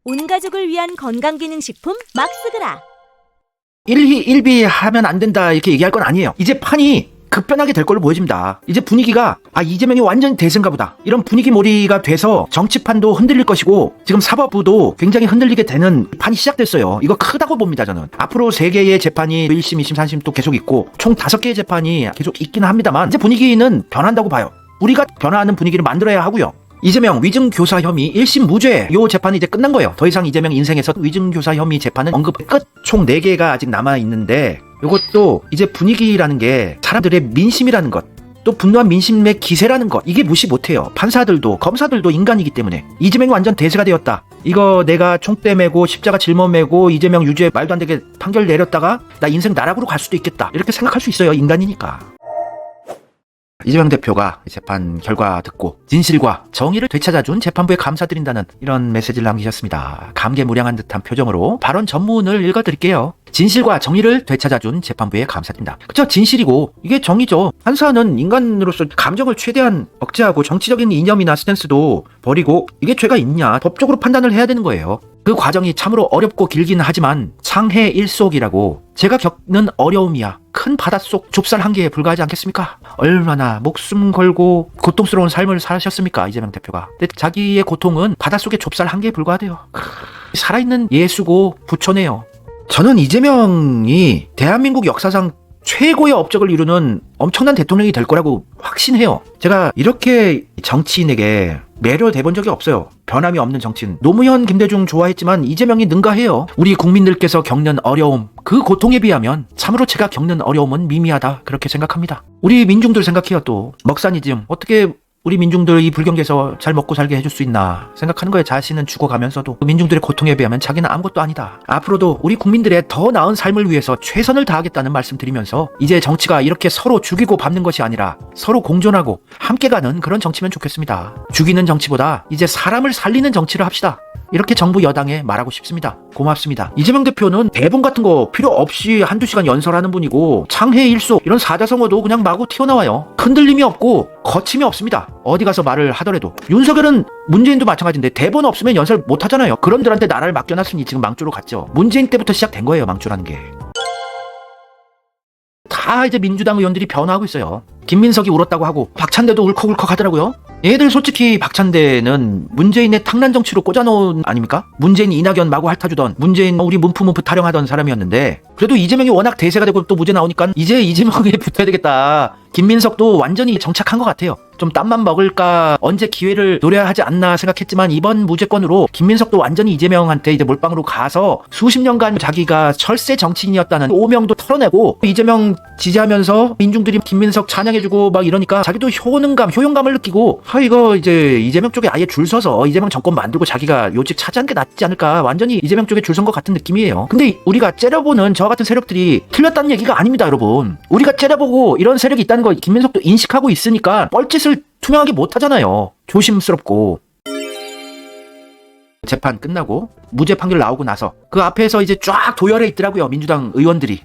온 가족을 위한 건강기능식품 막스그라. 1희 1비 하면 안 된다 이렇게 얘기할 건 아니에요. 이제 판이 급변하게 될 걸로 보여집니다. 이제 분위기가 이재명이 완전 대세인가 보다, 이런 분위기 몰이가 돼서 정치판도 흔들릴 것이고, 지금 사법부도 굉장히 흔들리게 되는 판이 시작됐어요. 이거 크다고 봅니다. 저는 앞으로 3개의 재판이 1심, 2심, 3심 또 계속 있고 총 5개의 재판이 계속 있기는 합니다만, 이제 분위기는 변한다고 봐요. 우리가 변화하는 분위기를 만들어야 하고요. 이재명 위증교사 혐의 1심 무죄, 요 재판이 이제 끝난 거예요. 더 이상 이재명 인생에서 위증교사 혐의 재판은 언급 끝. 총 4개가 아직 남아있는데, 요것도 이제 분위기라는 게 사람들의 민심이라는 것, 또 분노한 민심의 기세라는 것, 이게 무시 못해요. 판사들도 검사들도 인간이기 때문에. 이재명이 완전 대세가 되었다, 이거 내가 총대 메고 십자가 짊어 메고 이재명 유죄 말도 안 되게 판결 내렸다가 나 인생 나락으로 갈 수도 있겠다, 이렇게 생각할 수 있어요. 인간이니까. 이재명 대표가 재판 결과 듣고 진실과 정의를 되찾아준 재판부에 감사드린다는 이런 메시지를 남기셨습니다. 감개무량한 듯한 표정으로 발언 전문을 읽어드릴게요. 진실과 정의를 되찾아준 재판부에 감사드립니다. 그쵸, 진실이고 이게 정의죠. 판사는 인간으로서 감정을 최대한 억제하고 정치적인 이념이나 스탠스도 버리고 이게 죄가 있냐 법적으로 판단을 해야 되는 거예요. 그 과정이 참으로 어렵고 길기는 하지만 창해일속이라고, 제가 겪는 어려움이야 큰 바닷속 좁쌀 한 개에 불과하지 않겠습니까? 얼마나 목숨 걸고 고통스러운 삶을 사셨습니까, 이재명 대표가. 근데 자기의 고통은 바닷속의 좁쌀 한 개에 불과하대요. 살아있는 예수고 부처네요. 저는 이재명이 대한민국 역사상 최고의 업적을 이루는 엄청난 대통령이 될 거라고 확신해요. 제가 이렇게 정치인에게 매료돼 본 적이 없어요. 변함이 없는 정치인. 노무현, 김대중 좋아했지만 이재명이 능가해요. 우리 국민들께서 겪는 어려움, 그 고통에 비하면 참으로 제가 겪는 어려움은 미미하다, 그렇게 생각합니다. 우리 민중들 생각해요. 또 먹사니즘, 어떻게 우리 민중들 이 불경기에서 잘 먹고 살게 해줄 수 있나 생각하는 거예요. 자신은 죽어가면서도 민중들의 고통에 비하면 자기는 아무것도 아니다. 앞으로도 우리 국민들의 더 나은 삶을 위해서 최선을 다하겠다는 말씀 드리면서, 이제 정치가 이렇게 서로 죽이고 밟는 것이 아니라 서로 공존하고 함께 가는 그런 정치면 좋겠습니다. 죽이는 정치보다 이제 사람을 살리는 정치를 합시다, 이렇게 정부 여당에 말하고 싶습니다. 고맙습니다. 이재명 대표는 대본 같은 거 필요 없이 한두 시간 연설하는 분이고, 창해일속 이런 사자성어도 그냥 마구 튀어나와요. 흔들림이 없고 거침이 없습니다. 어디 가서 말을 하더라도. 윤석열은, 문재인도 마찬가지인데 대본 없으면 연설 못 하잖아요. 그런들한테 나라를 맡겨놨으니 지금 망조로 갔죠. 문재인 때부터 시작된 거예요, 망조라는 게. 다 이제 민주당 의원들이 변화하고 있어요. 김민석이 울었다고 하고 박찬대도 울컥울컥 하더라고요. 얘들 솔직히 박찬대는 문재인의 탕란 정치로 꽂아놓은 아닙니까? 문재인 이낙연 마구 핥아주던, 문재인 우리 문프 타령하던 사람이었는데, 그래도 이재명이 워낙 대세가 되고 또 무죄 나오니까 이제 이재명에 붙어야 되겠다. 김민석도 완전히 정착한 것 같아요. 좀 땀만 먹을까, 언제 기회를 노려야 하지 않나 생각했지만 이번 무죄권으로 김민석도 완전히 이재명한테 이제 몰빵으로 가서 수십 년간 자기가 철새 정치인이었다는 오명도 털어내고, 이재명 지지하면서 민중들이 김민석 찬양해주고 막 이러니까 자기도 효용감을 느끼고, 이거 이제 이재명 쪽에 아예 줄 서서 이재명 정권 만들고 자기가 요직 차지하는 게 낫지 않을까, 완전히 이재명 쪽에 줄 선 것 같은 느낌이에요. 근데 우리가 째려보는 저 같은 세력들이 틀렸다는 얘기가 아닙니다, 여러분. 우리가 째려보고 이런 세력이 있다는 거 김민석도 인식하고 있으니까 뻘짓을 투명하게 못하잖아요. 조심스럽고. 재판 끝나고 무죄 판결 나오고 나서 그 앞에서 이제 쫙 도열해 있더라고요, 민주당 의원들이.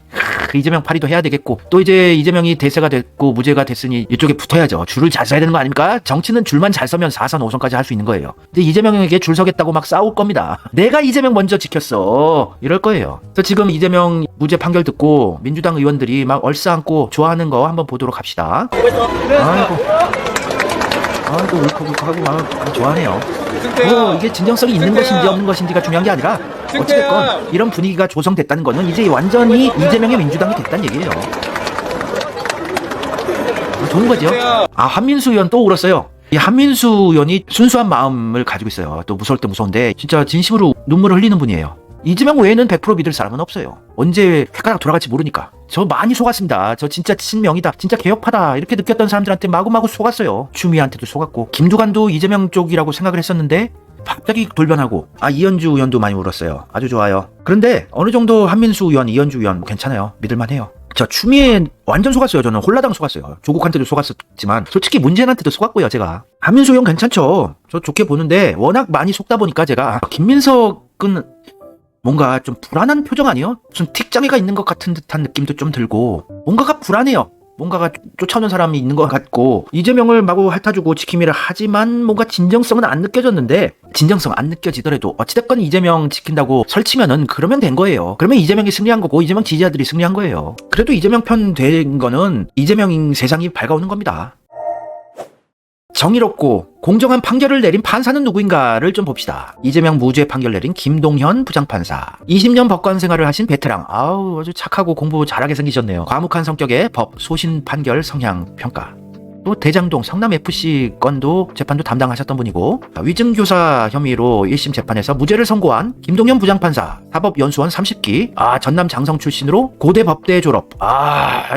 이재명 파리도 해야 되겠고, 또 이제 이재명이 대세가 됐고 무죄가 됐으니 이쪽에 붙어야죠. 줄을 잘 서야 되는 거 아닙니까? 정치는 줄만 잘 서면 4선 5선까지 할 수 있는 거예요. 근데 이재명에게 줄 서겠다고 막 싸울 겁니다. 내가 이재명 먼저 지켰어, 이럴 거예요. 그래서 지금 이재명 무죄 판결 듣고 민주당 의원들이 막 얼싸안고 좋아하는 거 한번 보도록 합시다. 아이고 울컥울컥하고 막 좋아하네요. 이게 진정성이 있는 것인지 없는 것인지가 중요한 게 아니라, 어찌됐건 이런 분위기가 조성됐다는 거는 이제 완전히 이재명의 민주당이 됐다는 얘기예요. 좋은 거죠. 한민수 의원 또 울었어요. 이 한민수 의원이 순수한 마음을 가지고 있어요. 또 무서울 때 무서운데 진짜 진심으로 눈물을 흘리는 분이에요. 이재명 외에는 100% 믿을 사람은 없어요. 언제 획가닥 돌아갈지 모르니까. 저 많이 속았습니다. 저 진짜 친명이다, 진짜 개혁파다, 이렇게 느꼈던 사람들한테 마구마구 속았어요. 추미애한테도 속았고, 김두관도 이재명 쪽이라고 생각을 했었는데 갑자기 돌변하고. 이현주 의원도 많이 울었어요. 아주 좋아요. 그런데 어느 정도 한민수 의원, 이현주 의원 괜찮아요. 믿을만해요. 저 추미애 완전 속았어요. 저는 홀라당 속았어요. 조국한테도 속았었지만 솔직히 문재인한테도 속았고요, 제가. 한민수 의원 괜찮죠. 저 좋게 보는데 워낙 많이 속다 보니까 제가. 김민석은 뭔가 좀 불안한 표정 아니에요? 무슨 틱장애가 있는 것 같은 듯한 느낌도 좀 들고, 뭔가가 불안해요. 뭔가가 쫓아오는 사람이 있는 것 같고 이재명을 마구 핥아주고 지킴이를 하지만 뭔가 진정성은 안 느껴졌는데 진정성 안 느껴지더라도 어찌됐건 이재명 지킨다고 설치면은 그러면 된 거예요. 그러면 이재명이 승리한 거고 이재명 지지자들이 승리한 거예요. 그래도 이재명 편 된 거는 이재명 세상이 밝아오는 겁니다. 정의롭고 공정한 판결을 내린 판사는 누구인가를 좀 봅시다. 이재명 무죄 판결 내린 김동현 부장판사. 20년 법관 생활을 하신 베테랑. 아우 아주 착하고 공부 잘하게 생기셨네요. 과묵한 성격의 법 소신 판결 성향 평가. 또 대장동 성남FC 건도 재판도 담당하셨던 분이고 위증교사 혐의로 1심 재판에서 무죄를 선고한 김동현 부장판사 사법연수원 30기 전남 장성 출신으로 고대 법대 졸업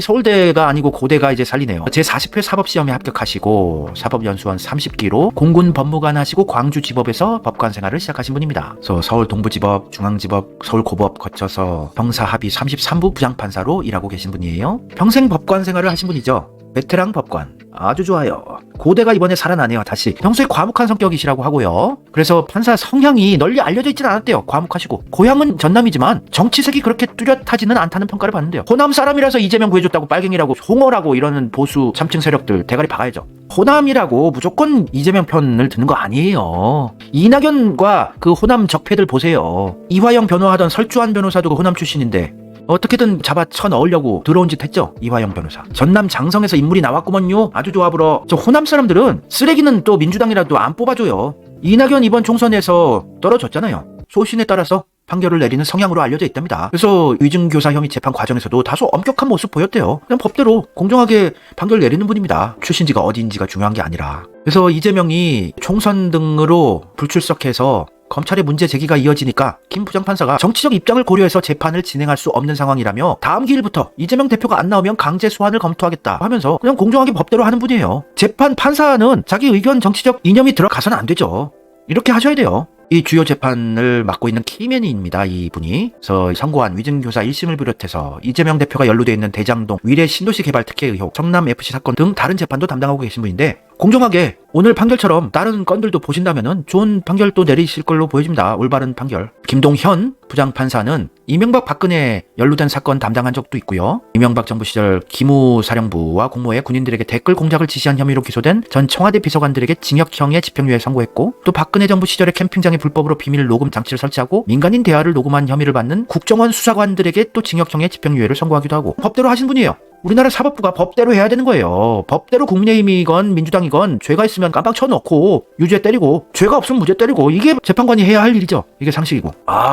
서울대가 아니고 고대가 이제 살리네요. 제40회 사법시험에 합격하시고 사법연수원 30기로 공군 법무관 하시고 광주지법에서 법관 생활을 시작하신 분입니다. 그래서 서울 동부지법, 중앙지법, 서울고법 거쳐서 형사합의 33부 부장판사로 일하고 계신 분이에요. 평생 법관 생활을 하신 분이죠. 베테랑 법관. 아주 좋아요. 고대가 이번에 살아나네요. 다시. 평소에 과묵한 성격이시라고 하고요. 그래서 판사 성향이 널리 알려져 있지는 않았대요. 과묵하시고. 고향은 전남이지만 정치색이 그렇게 뚜렷하지는 않다는 평가를 받는데요. 호남 사람이라서 이재명 구해줬다고 빨갱이라고 홍어라고 이러는 보수 참칭 세력들 대가리 박아야죠. 호남이라고 무조건 이재명 편을 드는 거 아니에요. 이낙연과 그 호남 적폐들 보세요. 이화영 변호하던 설주환 변호사도 그 호남 출신인데 어떻게든 잡아 쳐넣으려고 더러운 짓 했죠. 이화영 변호사. 전남 장성에서 인물이 나왔구먼요. 아주 좋아 불어. 저 호남 사람들은 쓰레기는 또 민주당이라도 안 뽑아줘요. 이낙연 이번 총선에서 떨어졌잖아요. 소신에 따라서 판결을 내리는 성향으로 알려져 있답니다. 그래서 위증교사 혐의 재판 과정에서도 다소 엄격한 모습 보였대요. 그냥 법대로 공정하게 판결 내리는 분입니다. 출신지가 어디인지가 중요한 게 아니라. 그래서 이재명이 총선 등으로 불출석해서 검찰의 문제 제기가 이어지니까 김 부장판사가 정치적 입장을 고려해서 재판을 진행할 수 없는 상황이라며 다음 기일부터 이재명 대표가 안 나오면 강제 소환을 검토하겠다 하면서 그냥 공정하게 법대로 하는 분이에요. 재판 판사는 자기 의견 정치적 이념이 들어가서는 안 되죠. 이렇게 하셔야 돼요. 이 주요 재판을 맡고 있는 키맨입니다. 이분이. 그래서 선고한 위증교사 1심을 비롯해서 이재명 대표가 연루되어 있는 대장동 위례 신도시 개발 특혜 의혹, 성남FC 사건 등 다른 재판도 담당하고 계신 분인데 공정하게 오늘 판결처럼 다른 건들도 보신다면은 좋은 판결도 내리실 걸로 보여집니다. 올바른 판결. 김동현 부장판사는 이명박 박근혜 연루된 사건 담당한 적도 있고요. 이명박 정부 시절 기무사령부와 공모해 군인들에게 댓글 공작을 지시한 혐의로 기소된 전 청와대 비서관들에게 징역형의 집행유예 선고했고 또 박근혜 정부 시절에 캠핑장에 불법으로 비밀 녹음 장치를 설치하고 민간인 대화를 녹음한 혐의를 받는 국정원 수사관들에게 또 징역형의 집행유예를 선고하기도 하고 법대로 하신 분이에요. 우리나라 사법부가 법대로 해야 되는 거예요. 법대로 국민의힘이건 민주당이건 죄가 있으면 깜빡 쳐넣고 유죄 때리고 죄가 없으면 무죄 때리고 이게 재판관이 해야 할 일이죠. 이게 상식이고.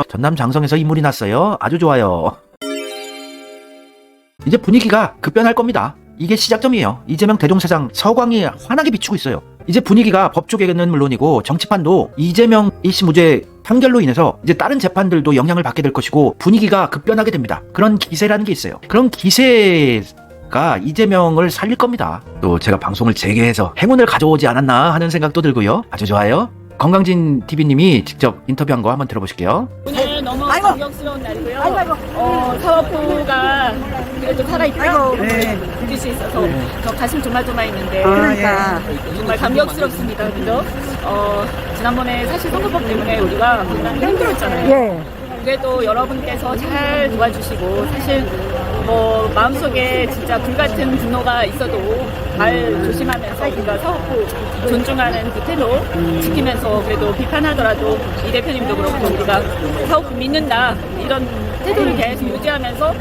전남 장성에서 인물이 났어요. 아주 좋아요. 이제 분위기가 급변할 겁니다. 이게 시작점이에요. 이재명 대종사장 서광이 환하게 비추고 있어요. 이제 분위기가 법 쪽에는 물론이고 정치판도 이재명 1심 무죄 판결로 인해서 이제 다른 재판들도 영향을 받게 될 것이고 분위기가 급변하게 됩니다. 그런 기세라는 게 있어요. 그런 기세가 이재명을 살릴 겁니다. 또 제가 방송을 재개해서 행운을 가져오지 않았나 하는 생각도 들고요. 아주 좋아요. 건강진 TV님이 직접 인터뷰한 거 한번 들어보실게요. 오늘 너무 감격스러운 날이고요. 사법부가 그래도 살아있다. 느낄 수 있어서 저 가슴 조마조마했는데 정말 감격스럽습니다. 그죠? 지난번에 사실 선거법 때문에 우리가 굉장히 힘들었잖아요. 그래도 여러분께서 잘 도와주시고 사실 뭐 마음속에 진짜 불같은 분노가 있어도 말 조심하면서 우리가 사법부 존중하는 그 태도 지키면서 그래도 비판하더라도 이 대표님도 그렇고 우리가 사법부 믿는다 이런 태도를 계속 유지하면서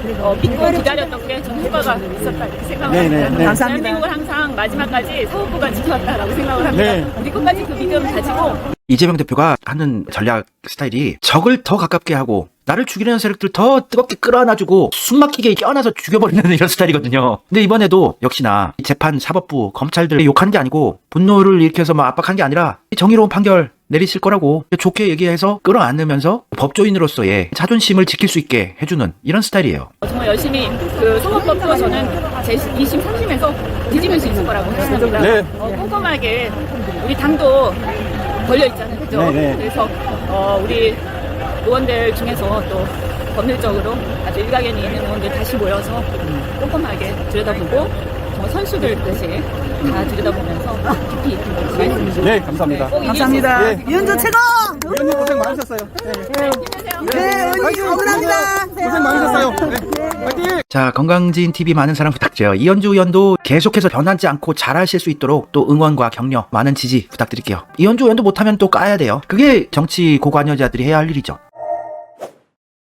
믿고 기다렸던 게 좀 효과가 있었다 이렇게 생각합니다. 감사합니다. 대한민국을 항상 마지막까지 사법부가 지켜왔다라고 생각을 합니다. 우리 끝까지 그 믿음을 가지고 이재명 대표가 하는 전략 스타일이 적을 더 가깝게 하고 나를 죽이려는 세력들 더 뜨겁게 끌어안아주고 숨막히게 껴안아서 죽여버리는 이런 스타일이거든요. 근데 이번에도 역시나 재판, 사법부, 검찰들 욕하는 게 아니고 분노를 일으켜서 막 압박한 게 아니라 정의로운 판결 내리실 거라고 좋게 얘기해서 끌어안으면서 법조인으로서의 자존심을 지킬 수 있게 해주는 이런 스타일이에요. 정말 열심히 그 선거법도 저는 제 2심, 3심에서 뒤집을 수 있을 거라고 생각합니다. 꼼꼼하게 우리 당도 걸려있잖아요. 그죠? 그래서 우리 의원들 중에서 또 법률적으로 아주 일가견이 있는 의원들 다시 모여서 꼼꼼하게 들여다보고 정말 선수들 다시 다 들여다보면서 깊이 말씀드립니다. 네, 감사합니다. 감사합니다. 위원장 최고! 위원님 고생 많으셨어요. 네, 의원님 억울합니다. 고생 많으셨어요. 자, 건강진 TV 많은 사랑 부탁드려요. 이현주 의원도 계속해서 변하지 않고 잘하실 수 있도록 또 응원과 격려, 많은 지지 부탁드릴게요. 이현주 의원도 못하면 또 까야 돼요. 그게 정치 고관여자들이 해야 할 일이죠.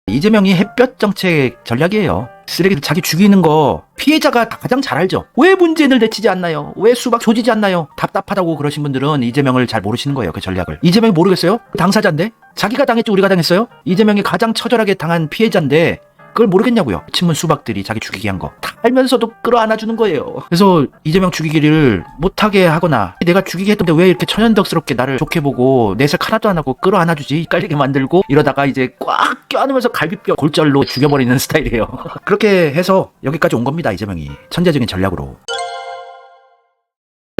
이재명이 햇볕 정책 전략이에요. 쓰레기들 자기 죽이는 거 피해자가 가장 잘 알죠. 왜 문제를 내치지 않나요? 왜 수박 조지지 않나요? 답답하다고 그러신 분들은 이재명을 잘 모르시는 거예요. 그 전략을. 이재명이 모르겠어요? 당사자인데? 자기가 당했죠? 우리가 당했어요? 이재명이 가장 처절하게 당한 피해자인데 그걸 모르겠냐고요. 친문 수박들이 자기 죽이게 한 거 다 알면서도 끌어안아주는 거예요. 그래서 이재명 죽이기를 못하게 하거나 내가 죽이게 했던데 왜 이렇게 천연덕스럽게 나를 좋게 보고 내색 하나도 안 하고 끌어안아주지 깔리게 만들고 이러다가 이제 꽉 껴안으면서 갈비뼈 골절로 죽여버리는 스타일이에요. 그렇게 해서 여기까지 온 겁니다. 이재명이 천재적인 전략으로.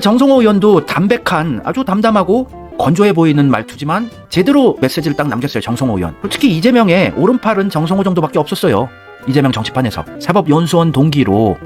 정성호 의원도 담백한 아주 담담하고 건조해 보이는 말투지만 제대로 메시지를 딱 남겼어요. 정성호 의원. 솔직히 이재명의 오른팔은 정성호 정도밖에 없었어요. 이재명 정치판에서. 사법연수원 동기로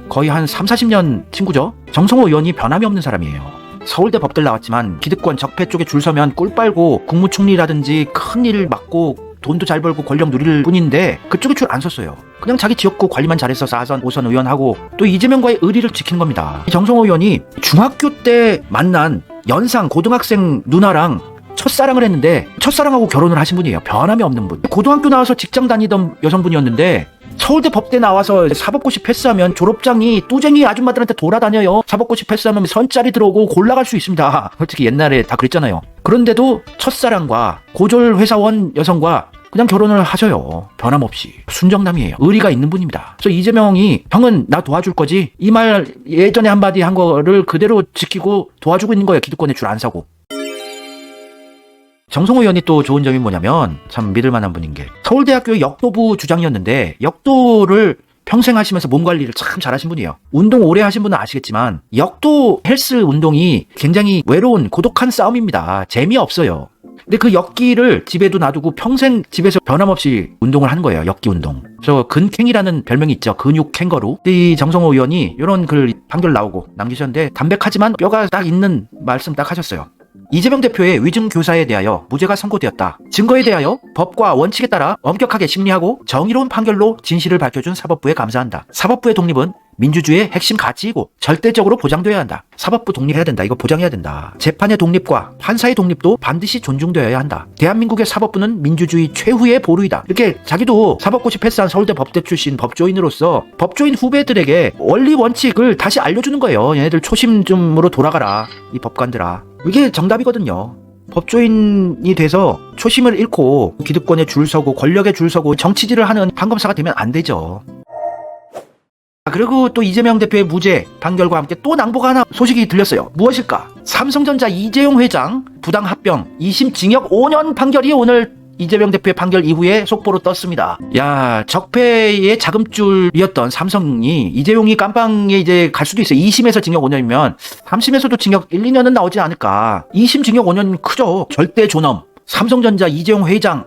거의 한 30-40년 친구죠. 정성호 의원이 변함이 없는 사람이에요. 서울대 법대 나왔지만 기득권 적폐 쪽에 줄 서면 꿀 빨고 국무총리라든지 큰 일 맡고 돈도 잘 벌고 권력 누릴 뿐인데 그쪽에 줄 안 섰어요. 그냥 자기 지역구 관리만 잘해서 4선, 5선 의원하고 또 이재명과의 의리를 지키는 겁니다. 정성호 의원이 중학교 때 만난 연상 고등학생 누나랑 첫사랑을 했는데 첫사랑하고 결혼을 하신 분이에요. 변함이 없는 분. 고등학교 나와서 직장 다니던 여성분이었는데 서울대 법대 나와서 사법고시 패스하면 졸업장이 뚜쟁이 아줌마들한테 돌아다녀요. 사법고시 패스하면 선짜리 들어오고 골라갈 수 있습니다. 솔직히 옛날에 다 그랬잖아요. 그런데도 첫사랑과 고졸 회사원 여성과 그냥 결혼을 하셔요. 변함없이. 순정남이에요. 의리가 있는 분입니다. 그래서 이재명이 형은 나 도와줄 거지? 이 말 예전에 한마디 한 거를 그대로 지키고 도와주고 있는 거예요. 기득권에 줄 안 서고. 정성호 의원이 또 좋은 점이 뭐냐면 참 믿을 만한 분인 게 서울대학교 역도부 주장이었는데 역도를 평생 하시면서 몸 관리를 참 잘하신 분이에요. 운동 오래 하신 분은 아시겠지만 역도 헬스 운동이 굉장히 외로운 고독한 싸움입니다. 재미없어요. 근데 그 역기를 집에도 놔두고 평생 집에서 변함없이 운동을 하는 거예요. 역기 운동. 그래서 근캥이라는 별명이 있죠. 근육 캥거루. 이 정성호 의원이 이런 글 판결 나오고 남기셨는데 담백하지만 뼈가 딱 있는 말씀 딱 하셨어요. 이재명 대표의 위증 교사에 대하여 무죄가 선고되었다. 증거에 대하여 법과 원칙에 따라 엄격하게 심리하고 정의로운 판결로 진실을 밝혀준 사법부에 감사한다. 사법부의 독립은 민주주의의 핵심 가치이고 절대적으로 보장되어야 한다. 사법부 독립해야 된다. 이거 보장해야 된다. 재판의 독립과 판사의 독립도 반드시 존중되어야 한다. 대한민국의 사법부는 민주주의 최후의 보루이다. 이렇게 자기도 사법고시 패스한 서울대 법대 출신 법조인으로서 법조인 후배들에게 원리 원칙을 다시 알려주는 거예요. 얘네들 초심으로 돌아가라. 이 법관들아. 이게 정답이거든요. 법조인이 돼서 초심을 잃고 기득권에 줄 서고 권력에 줄 서고 정치질을 하는 판검사가 되면 안 되죠. 그리고 또 이재명 대표의 무죄 판결과 함께 또 낭보가 하나 소식이 들렸어요. 무엇일까? 삼성전자 이재용 회장 부당 합병 2심 징역 5년 판결이 오늘 이재명 대표의 판결 이후에 속보로 떴습니다. 야, 적폐의 자금줄이었던 삼성이 이재용이 깜빵에 이제 갈 수도 있어요. 2심에서 징역 5년이면 3심에서도 징역 1, 2년은 나오지 않을까. 2심 징역 5년 크죠. 절대 존엄. 삼성전자 이재용 회장.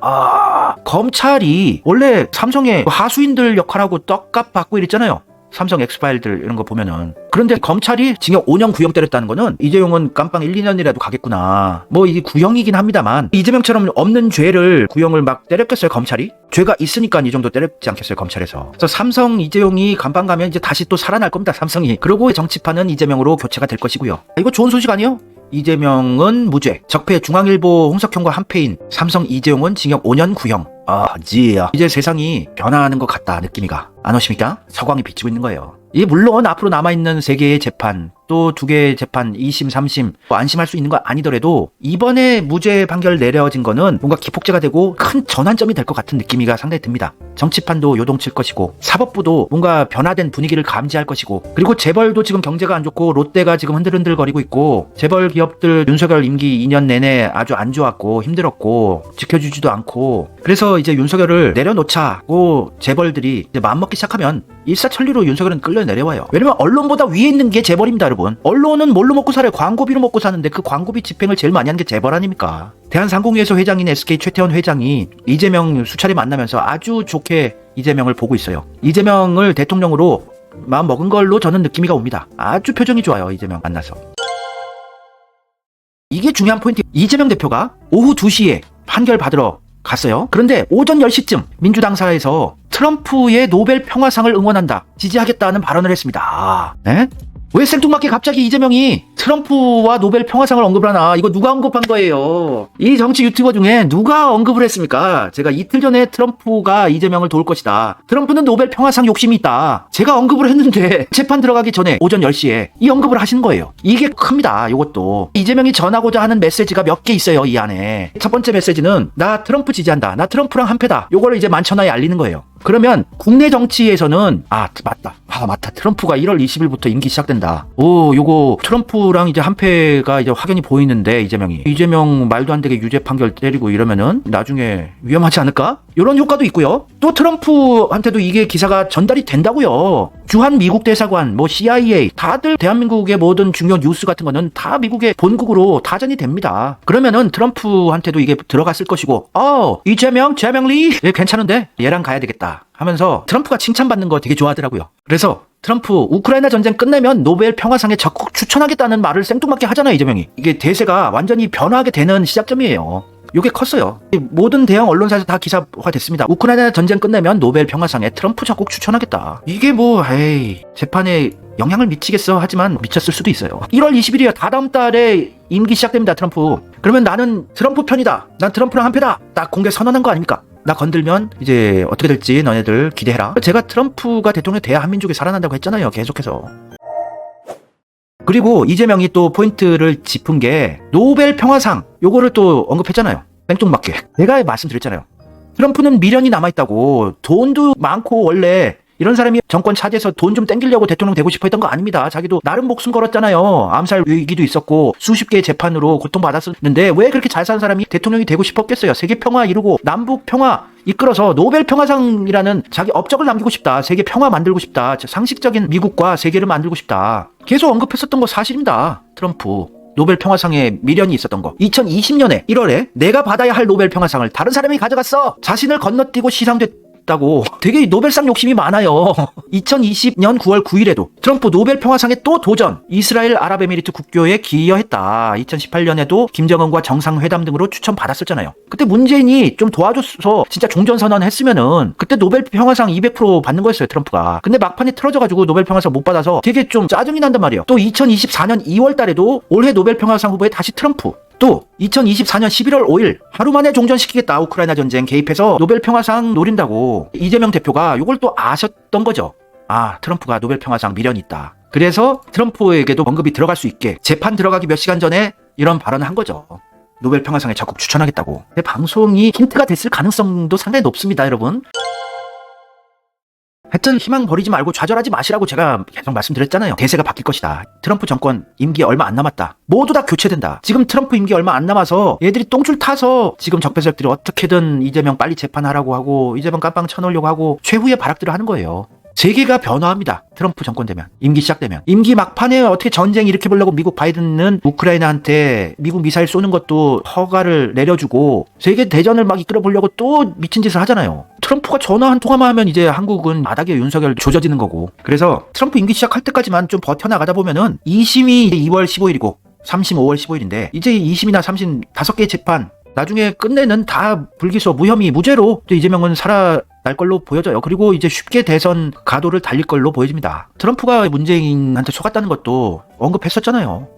검찰이 원래 삼성의 하수인들 역할하고 떡값 받고 이랬잖아요. 삼성 엑스파일들 이런 거 보면은. 그런데 검찰이 징역 5년 구형 때렸다는 거는 이재용은 깜빵 1, 2년이라도 가겠구나. 뭐 이게 구형이긴 합니다만 이재명처럼 없는 죄를 구형을 막 때렸겠어요, 검찰이? 죄가 있으니까 이 정도 때렸지 않겠어요, 검찰에서. 그래서 삼성 이재용이 감방 가면 이제 다시 또 살아날 겁니다, 삼성이. 그리고 정치판은 이재명으로 교체가 될 것이고요. 이거 좋은 소식 아니에요? 이재명은 무죄, 적폐 중앙일보 홍석현과 한패인, 삼성 이재용은 징역 5년 구형. 지야. 이제 세상이 변화하는 것 같다, 느낌이가. 안 오십니까? 서광이 비치고 있는 거예요. 이게 물론 앞으로 남아있는 3개의 재판, 또 2개의 재판, 2심, 3심 안심할 수 있는 거 아니더라도 이번에 무죄 판결 내려진 거는 뭔가 기폭제가 되고 큰 전환점이 될 것 같은 느낌이가 상당히 듭니다. 정치판도 요동칠 것이고 사법부도 뭔가 변화된 분위기를 감지할 것이고 그리고 재벌도 지금 경제가 안 좋고 롯데가 지금 흔들흔들거리고 있고 재벌 기업들 윤석열 임기 2년 내내 아주 안 좋았고 힘들었고 지켜주지도 않고 그래서 이제 윤석열을 내려놓자고 재벌들이 이제 마음먹기 시작하면 일사천리로 윤석열은 끌려 내려와요. 왜냐면 언론보다 위에 있는 게 재벌입니다, 여러분. 언론은 뭘로 먹고 살아요? 광고비로 먹고 사는데 그 광고비 집행을 제일 많이 하는 게 재벌 아닙니까? 대한상공회에서 회장인 SK 최태원 회장이 이재명 수차례 만나면서 아주 좋게 이재명을 보고 있어요. 이재명을 대통령으로 마음 먹은 걸로 저는 느낌이가 옵니다. 아주 표정이 좋아요, 이재명 만나서. 이게 중요한 포인트. 이재명 대표가 오후 2시에 판결 받으러 갔어요. 그런데 오전 10시쯤 민주당사에서 트럼프의 노벨 평화상을 응원한다, 지지하겠다는 발언을 했습니다. 네? 왜 생뚱맞게 갑자기 이재명이 트럼프와 노벨 평화상을 언급을 하나? 이거 누가 언급한 거예요? 이 정치 유튜버 중에 누가 언급을 했습니까? 제가 이틀 전에 트럼프가 이재명을 도울 것이다, 트럼프는 노벨 평화상 욕심이 있다, 제가 언급을 했는데 재판 들어가기 전에 오전 10시에 이 언급을 하시는 거예요. 이게 큽니다. 이것도 이재명이 전하고자 하는 메시지가 몇 개 있어요, 이 안에. 첫 번째 메시지는 나 트럼프 지지한다, 나 트럼프랑 한패다, 요거를 이제 만천하에 알리는 거예요. 그러면 국내 정치에서는 맞다, 트럼프가 1월 20일부터 임기 시작된다, 요거 트럼프랑 이제 한패가 이제 확연히 보이는데, 이재명 말도 안 되게 유죄 판결 때리고 이러면은 나중에 위험하지 않을까? 이런 효과도 있고요. 또 트럼프한테도 이게 기사가 전달이 된다고요. 주한 미국 대사관, CIA, 다들 대한민국의 모든 중요한 뉴스 같은 거는 다 미국의 본국으로 타전이 됩니다. 그러면은 트럼프한테도 이게 들어갔을 것이고, 이재명, 재명리, 괜찮은데 얘랑 가야 되겠다 하면서 트럼프가 칭찬받는 거 되게 좋아하더라고요. 그래서 트럼프 우크라이나 전쟁 끝내면 노벨 평화상에 적극 추천하겠다는 말을 생뚱맞게 하잖아요, 이재명이. 이게 대세가 완전히 변화하게 되는 시작점이에요. 요게 컸어요. 모든 대형 언론사에서 다 기사화 됐습니다. 우크라이나 전쟁 끝내면 노벨 평화상에 트럼프 적극 추천하겠다. 이게 재판에 영향을 미치겠어 하지만 미쳤을 수도 있어요. 1월 20일이야. 다다음 달에 임기 시작됩니다, 트럼프. 그러면 나는 트럼프 편이다, 난 트럼프랑 한패다, 딱 공개 선언한 거 아닙니까? 나 건들면 이제 어떻게 될지 너네들 기대해라. 제가 트럼프가 대통령이 돼야 한민족이 살아난다고 했잖아요, 계속해서. 그리고 이재명이 또 포인트를 짚은 게 노벨 평화상, 요거를 또 언급했잖아요, 생뚱맞게. 내가 말씀드렸잖아요, 트럼프는 미련이 남아있다고. 돈도 많고, 원래 이런 사람이 정권 차지해서 돈 좀 땡기려고 대통령 되고 싶어 했던 거 아닙니다. 자기도 나름 목숨 걸었잖아요. 암살 위기도 있었고 수십 개의 재판으로 고통받았었는데 왜 그렇게 잘 사는 사람이 대통령이 되고 싶었겠어요. 세계 평화 이루고 남북 평화 이끌어서 노벨 평화상이라는 자기 업적을 남기고 싶다, 세계 평화 만들고 싶다, 상식적인 미국과 세계를 만들고 싶다, 계속 언급했었던 거 사실입니다. 트럼프 노벨 평화상에 미련이 있었던 거. 2020년에 1월에 내가 받아야 할 노벨 평화상을 다른 사람이 가져갔어, 자신을 건너뛰고 시상됐다고. 되게 노벨상 욕심이 많아요. 2020년 9월 9일에도 트럼프 노벨 평화상에 또 도전, 이스라엘 아랍에미리트 국교에 기여했다. 2018년에도 김정은과 정상회담 등으로 추천받았었잖아요. 그때 문재인이 좀 도와줘서 진짜 종전선언 했으면은 그때 노벨 평화상 200% 받는 거였어요, 트럼프가. 근데 막판에 틀어져가지고 노벨 평화상 못 받아서 되게 좀 짜증이 난단 말이에요. 또 2024년 2월 달에도 올해 노벨 평화상 후보에 다시 트럼프. 또 2024년 11월 5일 하루 만에 종전시키겠다, 우크라이나 전쟁 개입해서 노벨 평화상 노린다고 이재명 대표가 이걸 또 아셨던 거죠. 트럼프가 노벨 평화상 미련이 있다. 그래서 트럼프에게도 언급이 들어갈 수 있게 재판 들어가기 몇 시간 전에 이런 발언을 한 거죠. 노벨 평화상에 적극 추천하겠다고. 근데 방송이 힌트가 됐을 가능성도 상당히 높습니다, 여러분. 하여튼 희망 버리지 말고 좌절하지 마시라고 제가 계속 말씀드렸잖아요. 대세가 바뀔 것이다. 트럼프 정권 임기 얼마 안 남았다. 모두 다 교체된다. 지금 트럼프 임기 얼마 안 남아서 얘들이 똥줄 타서 지금 적폐세력들이 어떻게든 이재명 빨리 재판하라고 하고 이재명 깜빵 쳐놓으려고 하고 최후의 발악들을 하는 거예요. 세계가 변화합니다. 트럼프 정권 되면, 임기 시작되면. 임기 막판에 어떻게 전쟁 일으켜보려고 미국 바이든은 우크라이나한테 미국 미사일 쏘는 것도 허가를 내려주고 세계 대전을 막 이끌어보려고 또 미친 짓을 하잖아요. 트럼프가 전화 한 통화만 하면 이제 한국은 마닥에 윤석열 조져지는 거고. 그래서 트럼프 임기 시작할 때까지만 좀 버텨나가다 보면은 2심이 2월 15일이고 3심 5월 15일인데 이제 2심이나 3심 5개의 재판 나중에 끝내는 다 불기소, 무혐의, 무죄로 이재명은 살아날 걸로 보여져요. 그리고 이제 쉽게 대선 가도를 달릴 걸로 보여집니다. 트럼프가 문재인한테 속았다는 것도 언급했었잖아요.